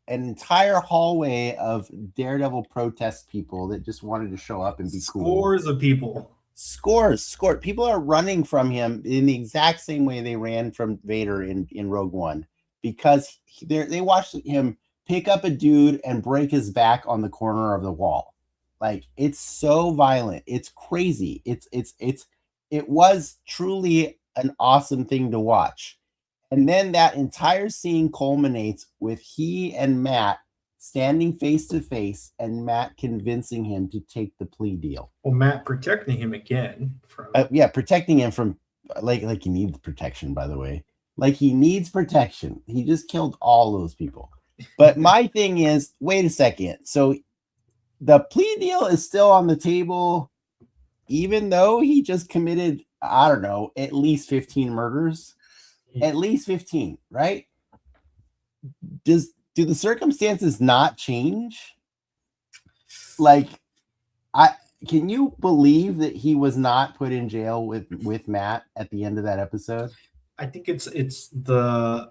Speaker 2: an entire hallway of Daredevil protest people that just wanted to show up and be cool.
Speaker 1: Scores of people.
Speaker 2: Scores. People are running from him in the exact same way they ran from Vader in Rogue One, because they watched him pick up a dude and break his back on the corner of the wall. Like, it's so violent. It's crazy. It was truly an awesome thing to watch. And then that entire scene culminates with he and Matt standing face to face and Matt convincing him to take the plea deal.
Speaker 1: Well, Matt protecting him again from
Speaker 2: protecting him from like he needs protection, by the way. Like, he needs protection. He just killed all those people. But my thing is, wait a second. So the plea deal is still on the table, even though he just committed, I don't know, at least 15 murders. At least 15, right? Do the circumstances not change? Like, can you believe that he was not put in jail with Matt at the end of that episode?
Speaker 1: I think it's a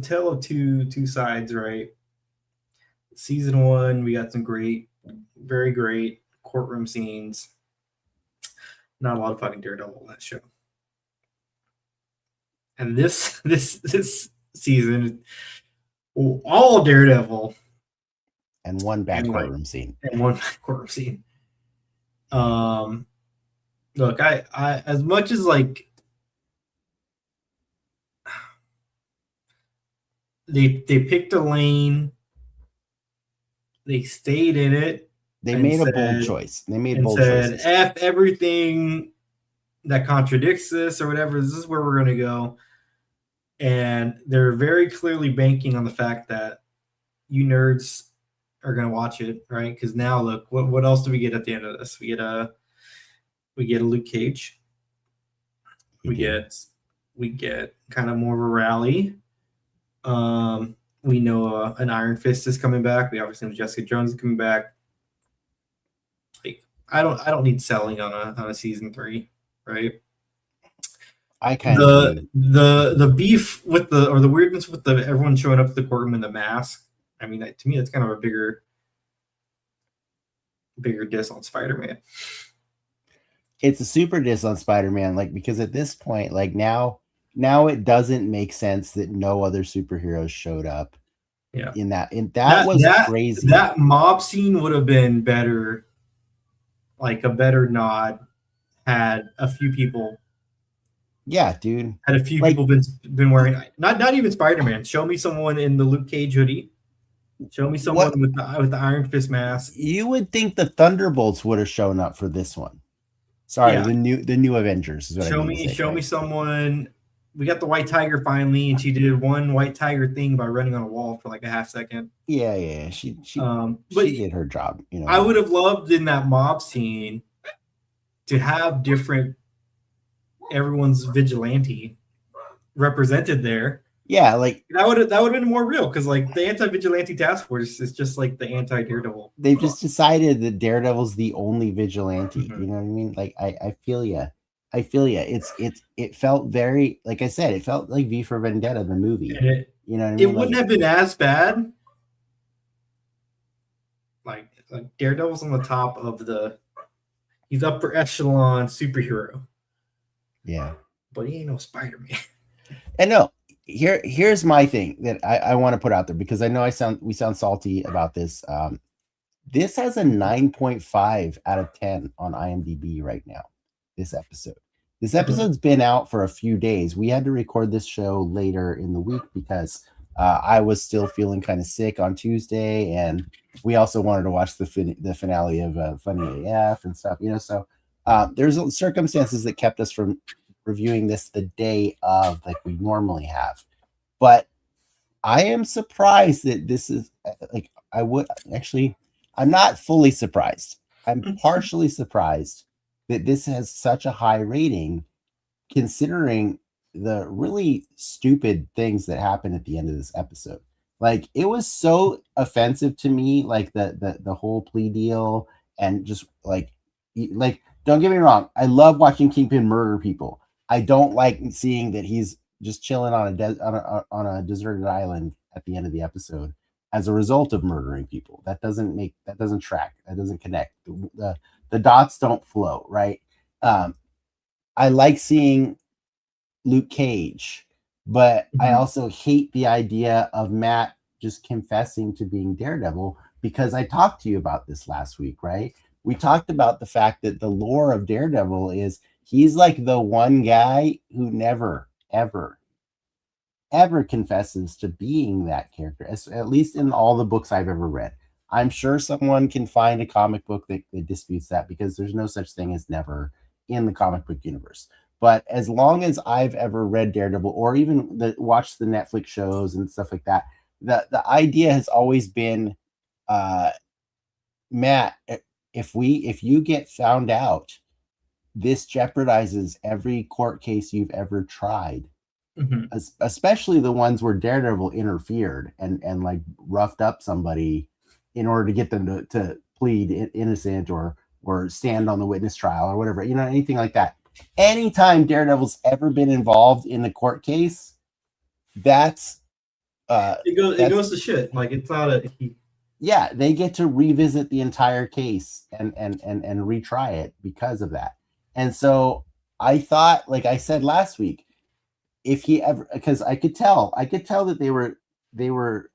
Speaker 1: tale of two sides, right? Season 1, we got some very great courtroom scenes. Not a lot of fucking Daredevil in that show. And this season, all Daredevil
Speaker 2: and one bad courtroom scene.
Speaker 1: And one bad courtroom scene. Look, I as much as like they picked a lane, they stayed in it.
Speaker 2: They made a bold choice. They made bold choices.
Speaker 1: F everything that contradicts this or whatever. This is where we're going to go. And they're very clearly banking on the fact that you nerds are going to watch it, right? Because now, look, what else do we get at the end of this? We get a Luke Cage. We get kind of more of a rally. We know an Iron Fist is coming back. We obviously know Jessica Jones is coming back. Like, I don't need selling on a season 3, right?
Speaker 2: I kind of
Speaker 1: the beef with the weirdness with everyone showing up at the courtroom in the mask. I mean, to me, that's kind of a bigger diss on Spider-Man.
Speaker 2: It's a super diss on Spider-Man, like, because at this point, like, now it doesn't make sense that no other superheroes showed up.
Speaker 1: Yeah,
Speaker 2: that was crazy.
Speaker 1: That mob scene would have been better, like a better nod had a few people.
Speaker 2: Yeah, dude.
Speaker 1: Had a few people been wearing not even Spider-Man. Show me someone in the Luke Cage hoodie. Show me someone with the Iron Fist mask.
Speaker 2: You would think the Thunderbolts would have shown up for this one. Sorry, yeah. the new Avengers is what I mean.
Speaker 1: Show me someone. We got the White Tiger finally, and she did one White Tiger thing by running on a wall for like a half second.
Speaker 2: Yeah. She did her job. You know,
Speaker 1: I would have loved in that mob scene to have everyone's vigilante represented there.
Speaker 2: Yeah, like
Speaker 1: that would have been more real, because like the anti-vigilante task force is just like the anti-Daredevil.
Speaker 2: They've just decided that Daredevil's the only vigilante. Mm-hmm. You know what I mean? Like I feel you. It felt very, like I said, it felt like V for Vendetta, the movie. You know what I mean?
Speaker 1: It wouldn't have been as bad. Like Daredevil's on the top of he's upper echelon superhero.
Speaker 2: Yeah,
Speaker 1: but he ain't no Spider-Man.
Speaker 2: And no, here's my thing that I want to put out there, because I know we sound salty about this. This has a 9.5 out of 10 on IMDb right now. This episode's been out for a few days. We had to record this show later in the week because I was still feeling kind of sick on Tuesday, and we also wanted to watch the finale of Funny AF and stuff. You know, so there's circumstances that kept us from reviewing this the day of, like we normally have. But I am surprised that this is like, I'm not fully surprised. I'm partially surprised that this has such a high rating, considering the really stupid things that happened at the end of this episode. Like, it was so offensive to me, like the whole plea deal, and just like don't get me wrong, I love watching Kingpin murder people. I don't like seeing that he's just chilling on a deserted island at the end of the episode as a result of murdering people. That doesn't track. That doesn't connect. The dots don't flow, right? I like seeing Luke Cage But I
Speaker 1: Mhm.
Speaker 2: also hate the idea of Matt just confessing to being Daredevil, because I talked to you about this last week, right? We talked about the fact that the lore of Daredevil is he's like the one guy who never, ever confesses to being that character, at least in all the books I've ever read. I'm sure someone can find a comic book that disputes that, because there's no such thing as never in the comic book universe. But as long as I've ever read Daredevil, or even watched the Netflix shows and stuff like that, the idea has always been, uh, Matt, if you get found out, this jeopardizes every court case you've ever tried,
Speaker 1: Mhm.
Speaker 2: especially the ones where Daredevil interfered and like roughed up somebody in order to get them to plead innocent, or stand on the witness trial or whatever, anything like that. Anytime Daredevil's ever been involved in the court case, that's uh
Speaker 1: It
Speaker 2: that's
Speaker 1: goes to shit. Like it's not a
Speaker 2: yeah, they get to revisit the entire case and retry it because of that. And so I thought, like I said last week, if he ever, because I could tell that they were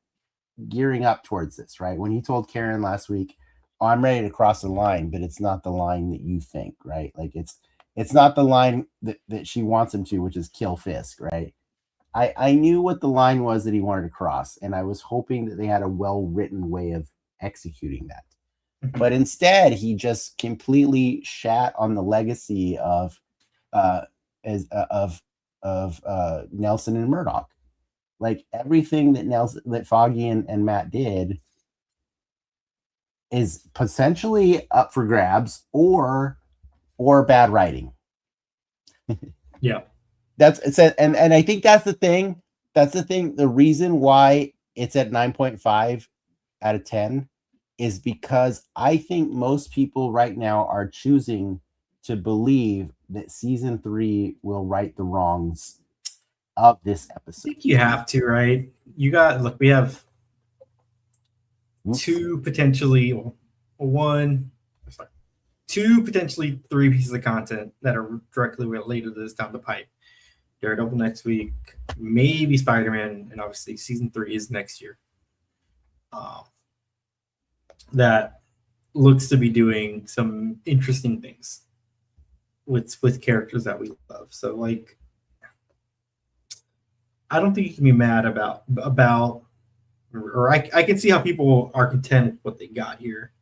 Speaker 2: gearing up towards this, right? When he told Karen last week, "Oh, I'm ready to cross the line, but it's not the line that you think," right? Like it's not the line that she wants him to, which is kill Fisk, right? I knew what the line was that he wanted to cross, and I was hoping that they had a well-written way of executing that. But
Speaker 1: Mhm.
Speaker 2: instead, he just completely shat on the legacy of uh as of Nelson and Murdoch. Like everything that Foggy and Matt did is potentially up for grabs, or bad writing.
Speaker 1: Yeah.
Speaker 2: And I think that's the thing. That's the thing. The reason why it's at 9.5 out of 10 is because I think most people right now are choosing to believe that season 3 will right the wrongs of this
Speaker 1: I
Speaker 2: episode.
Speaker 1: think you have to, right? You got look, we have
Speaker 2: Oops.
Speaker 1: two potentially one sorry, two potentially three pieces of content that are directly related to this down the pipe. Daredevil next week, maybe Spider-Man, and obviously season 3 is next year. Um, that looks to be doing some interesting things with characters that we love. So like I don't think you can be mad about or I can see how people are content with what they got here.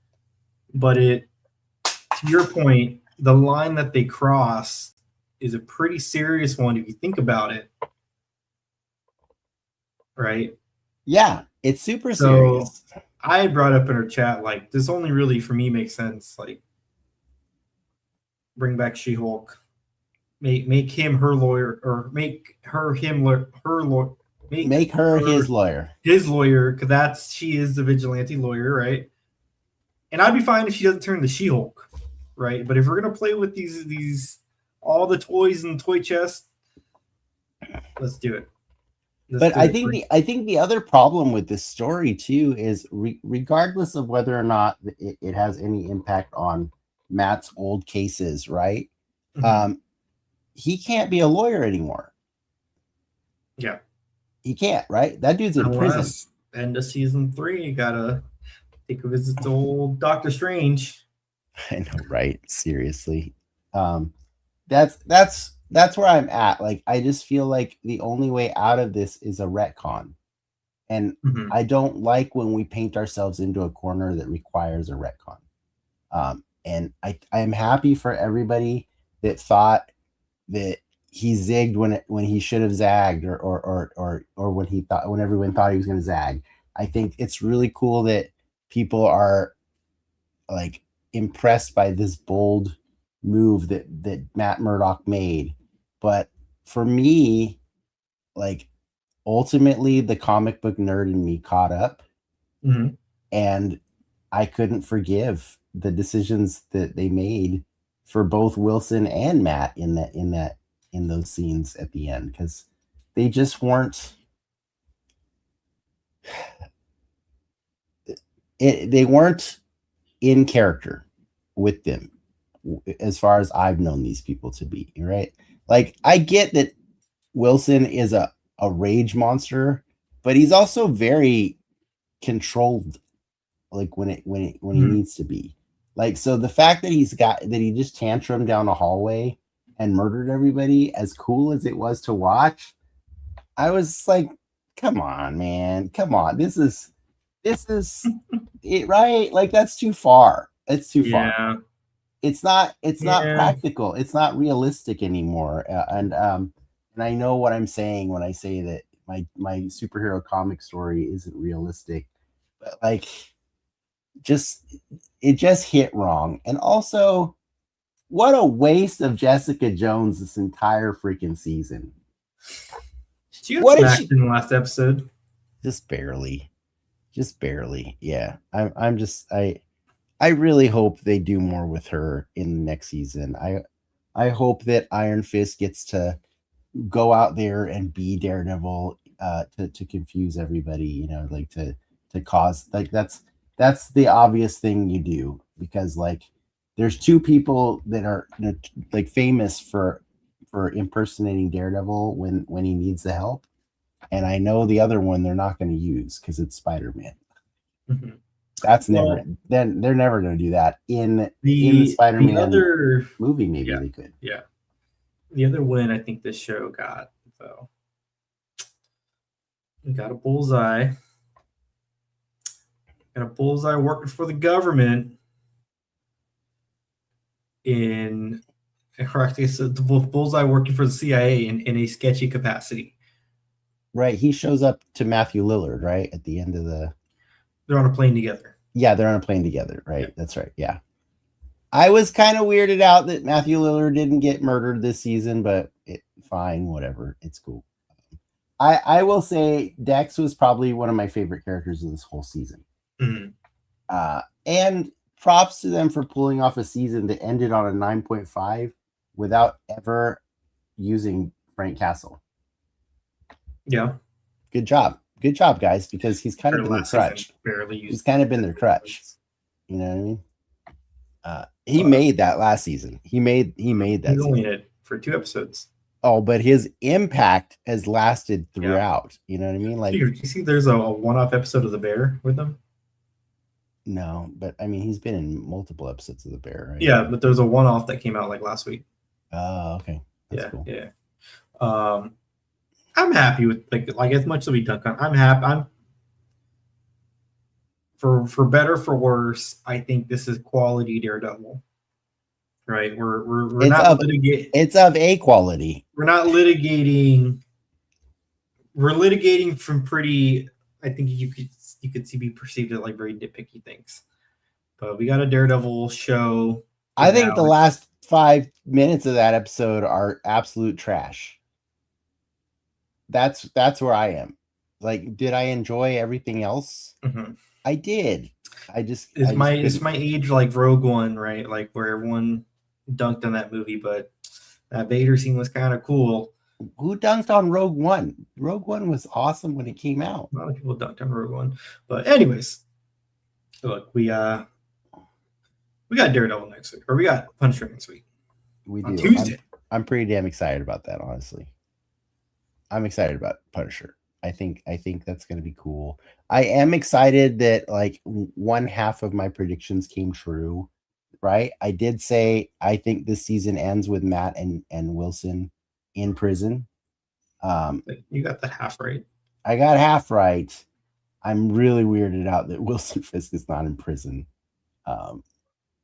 Speaker 1: But it to your point, the line that they cross is a pretty serious one if you think about it, right?
Speaker 2: Yeah, it's super
Speaker 1: So
Speaker 2: serious.
Speaker 1: I brought up in our chat like this only really for me makes sense. Like bring back She-Hulk, make him her lawyer, or make her him her lawyer, make
Speaker 2: Make her
Speaker 1: her
Speaker 2: his lawyer.
Speaker 1: his lawyer because she is the vigilante lawyer, right? And I'd be fine if she doesn't turn to She-Hulk, right? But if we're gonna play with these all the toys in the toy chest, let's do it. Let's
Speaker 2: But
Speaker 1: do it.
Speaker 2: I think the other problem with this story too is, regardless of whether or not it has any impact on Matt's old cases, right?
Speaker 1: Mhm.
Speaker 2: Um, he can't be a lawyer anymore.
Speaker 1: Yeah,
Speaker 2: He can't, right? That dude's in prison.
Speaker 1: unless end of season 3, you gotta take a visit to old Doctor Strange.
Speaker 2: I know, right? Seriously. Um, that's where I'm at. Like, I just feel like the only way out of this is a retcon. And
Speaker 1: Mhm.
Speaker 2: I don't like when we paint ourselves into a corner that requires a retcon. And I'm happy for everybody that thought that he zigged when he should have zagged, or when everyone thought he was going to zag. I think it's really cool that people are like impressed by this bold move that Matt Murdock made. But for me, like, ultimately the comic book nerd in me caught up,
Speaker 1: Mhm.
Speaker 2: and I couldn't forgive the decisions that they made for both Wilson and Matt in those scenes at the end, because they just weren't they weren't in character with them, as far as I've known these people to be, right? Like, I get that Wilson is a a rage monster, but he's also very controlled, like when he needs to be. Like, so the fact that he just tantrumed down a hallway and murdered everybody, as cool as it was to watch, I was like, come on, man, come on, this is it, right? Like, that's too far. It's too far. It's not practical. It's not realistic anymore. And I know what I'm saying when I say that my superhero comic story isn't realistic, but like, it just hit wrong. And also, what a waste of Jessica Jones this entire freaking season.
Speaker 1: She got smacked in the last episode.
Speaker 2: Just barely. Yeah. I really hope they do more with her in the next season. I hope that Iron Fist gets to go out there and be Daredevil, to confuse everybody, you know, like to cause, like, that's the obvious thing you do, because like there's two people that are, you know, like famous for impersonating Daredevil when he needs the help, and I know the other one they're not going to use because it's Spider-Man.
Speaker 1: Mm-hmm.
Speaker 2: That's never. Then they're never going to do that in the Spider-Man movie. Maybe they could.
Speaker 1: Yeah. The other win I think this show got, though, we got a bullseye. Got a bullseye working for the government the bullseye working for the CIA in a sketchy capacity.
Speaker 2: Right. He shows up to Matthew Lillard, right, at the end of the.
Speaker 1: They're on a plane together.
Speaker 2: Yeah, they're on a plane together, right? Yeah. That's right. Yeah. I was kind of weirded out that Matthew Lillard didn't get murdered this season, but fine, whatever. It's cool. I will say Dex was probably one of my favorite characters of this whole season. Mm-hmm. And props to them for pulling off a season that ended on a 9.5 without ever using Frank Castle.
Speaker 1: Yeah.
Speaker 2: Good job, guys, because he's kind of been their crutch. He's kind of been their crutch. You know what I mean? He made that last season. He made that.
Speaker 1: He's only in it for 2 episodes.
Speaker 2: Oh, but his impact has lasted throughout. Yeah. You know what I mean? Like,
Speaker 1: you see, there's a one-off episode of The Bear with him.
Speaker 2: No, but I mean, he's been in multiple episodes of The Bear, right?
Speaker 1: Yeah, but there's a one-off that came out like last week.
Speaker 2: Oh, okay.
Speaker 1: That's cool. Yeah. I'm happy with like as much as we dunk on. I'm happy. I'm for better for worse. I think this is quality Daredevil. Right? We're not litigating.
Speaker 2: It's of a quality.
Speaker 1: We're not litigating. We're litigating from pretty. I think you could be perceived as like very nitpicky things, but we got a Daredevil show.
Speaker 2: I think the last 5 minutes of that episode are absolute trash. That's where I am. Like, did I enjoy everything else?
Speaker 1: Mm-hmm.
Speaker 2: I did.
Speaker 1: It's my age, like Rogue One, right? Like where everyone dunked on that movie, but that Vader scene was kind of cool.
Speaker 2: Who dunked on Rogue One? Rogue One was awesome when it came out.
Speaker 1: A lot of people dunked on Rogue One, but anyways, look, we got Daredevil next week, or we got Punisher next week.
Speaker 2: We
Speaker 1: on
Speaker 2: do.
Speaker 1: Tuesday.
Speaker 2: I'm pretty damn excited about that, honestly. I'm excited about Punisher. I think that's going to be cool. I am excited that like one half of my predictions came true, right? I did say I think this season ends with Matt and Wilson in prison.
Speaker 1: You got that half right.
Speaker 2: I got half right. I'm really weirded out that Wilson Fisk is not in prison.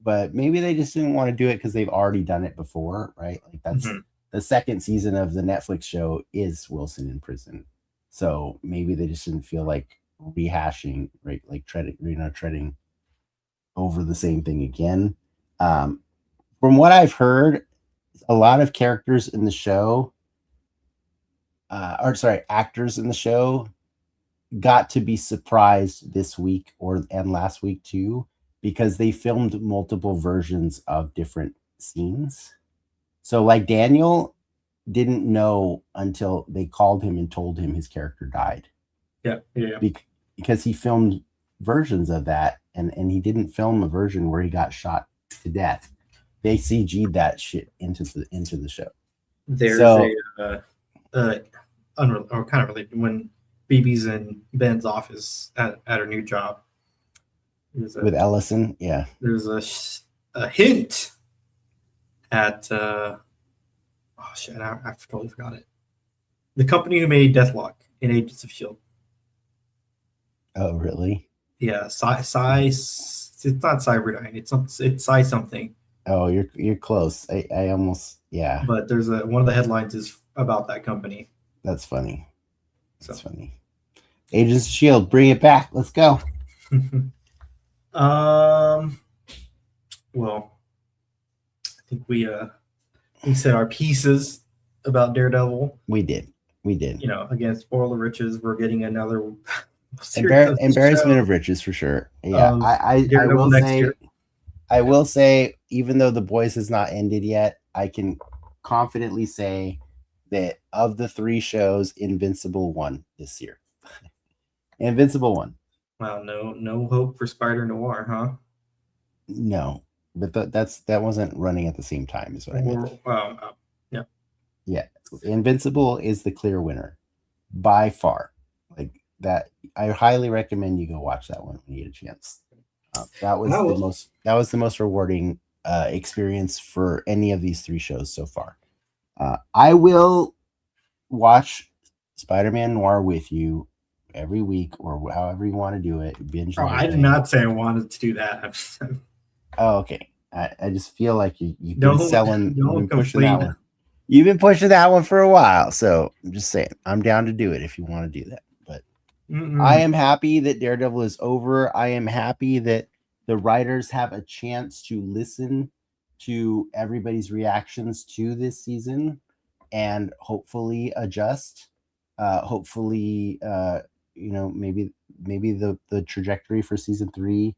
Speaker 2: But maybe they just didn't want to do it because they've already done it before, right? Like that's the second season of the Netflix show is Wilson in prison. So maybe they just didn't feel like rehashing, right? Like treading over the same thing again. From what I've heard, a lot of characters in the show, actors in the show got to be surprised this week and last week too, because they filmed multiple versions of different scenes. So like Daniel didn't know until they called him and told him his character died.
Speaker 1: Yeah.
Speaker 2: Because he filmed versions of that, and he didn't film a version where he got shot to death. They CG'd that shit into the show.
Speaker 1: There's a or kind of related. When BB's in Ben's office at her new job,
Speaker 2: with Ellison, yeah.
Speaker 1: There's a hint at oh shit, I totally forgot it. The company who made Deathlock in Agents of Shield.
Speaker 2: Oh, really?
Speaker 1: Yeah, it's not Cyberdyne. It's Psy something.
Speaker 2: Oh, you're close. I almost, yeah.
Speaker 1: But there's one of the headlines is about that company.
Speaker 2: That's funny. That's funny. Agents of Shield, bring it back. Let's go.
Speaker 1: Well, I think we said our pieces about Daredevil.
Speaker 2: We did.
Speaker 1: Again, spoiler riches, we're getting another
Speaker 2: embarrassment of riches for sure. Yeah, I will say, even though The Boys has not ended yet, I can confidently say that of the 3 shows, Invincible won this year. Invincible won.
Speaker 1: Wow, no hope for Spider Noir, huh?
Speaker 2: No, but that wasn't running at the same time, is what I meant.
Speaker 1: Yeah.
Speaker 2: Yeah, Invincible is the clear winner by far. Like that, I highly recommend you go watch that one when you get a chance. That was the most rewarding experience for any of these 3 shows so far. I will watch Spider-Man Noir with you every week, or however you want to do it.
Speaker 1: I did not say I wanted to do that.
Speaker 2: Oh, okay. I just feel like you've been pushing that one. You've been pushing that one for a while, so I'm just saying I'm down to do it if you want to do that. But I am happy that Daredevil is over. I am happy that the writers have a chance to listen to everybody's reactions to this season and hopefully adjust. Hopefully, maybe the trajectory for season 3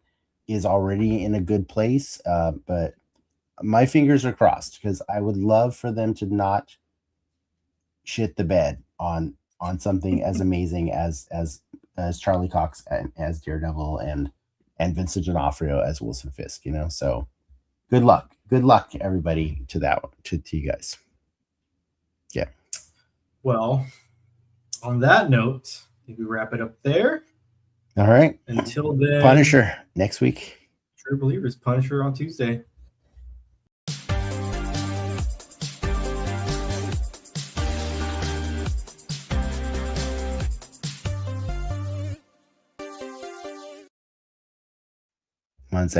Speaker 2: is already in a good place. But my fingers are crossed, because I would love for them to not shit the bed on something as amazing as Charlie Cox as Daredevil and Vincent D'Onofrio as Wilson Fisk. So good luck, everybody, to that one, to you guys. Yeah.
Speaker 1: Well, on that note, I think we wrap it up there.
Speaker 2: All right.
Speaker 1: Until then,
Speaker 2: Punisher next week.
Speaker 1: True Believers, Punisher on Tuesday.
Speaker 2: One second.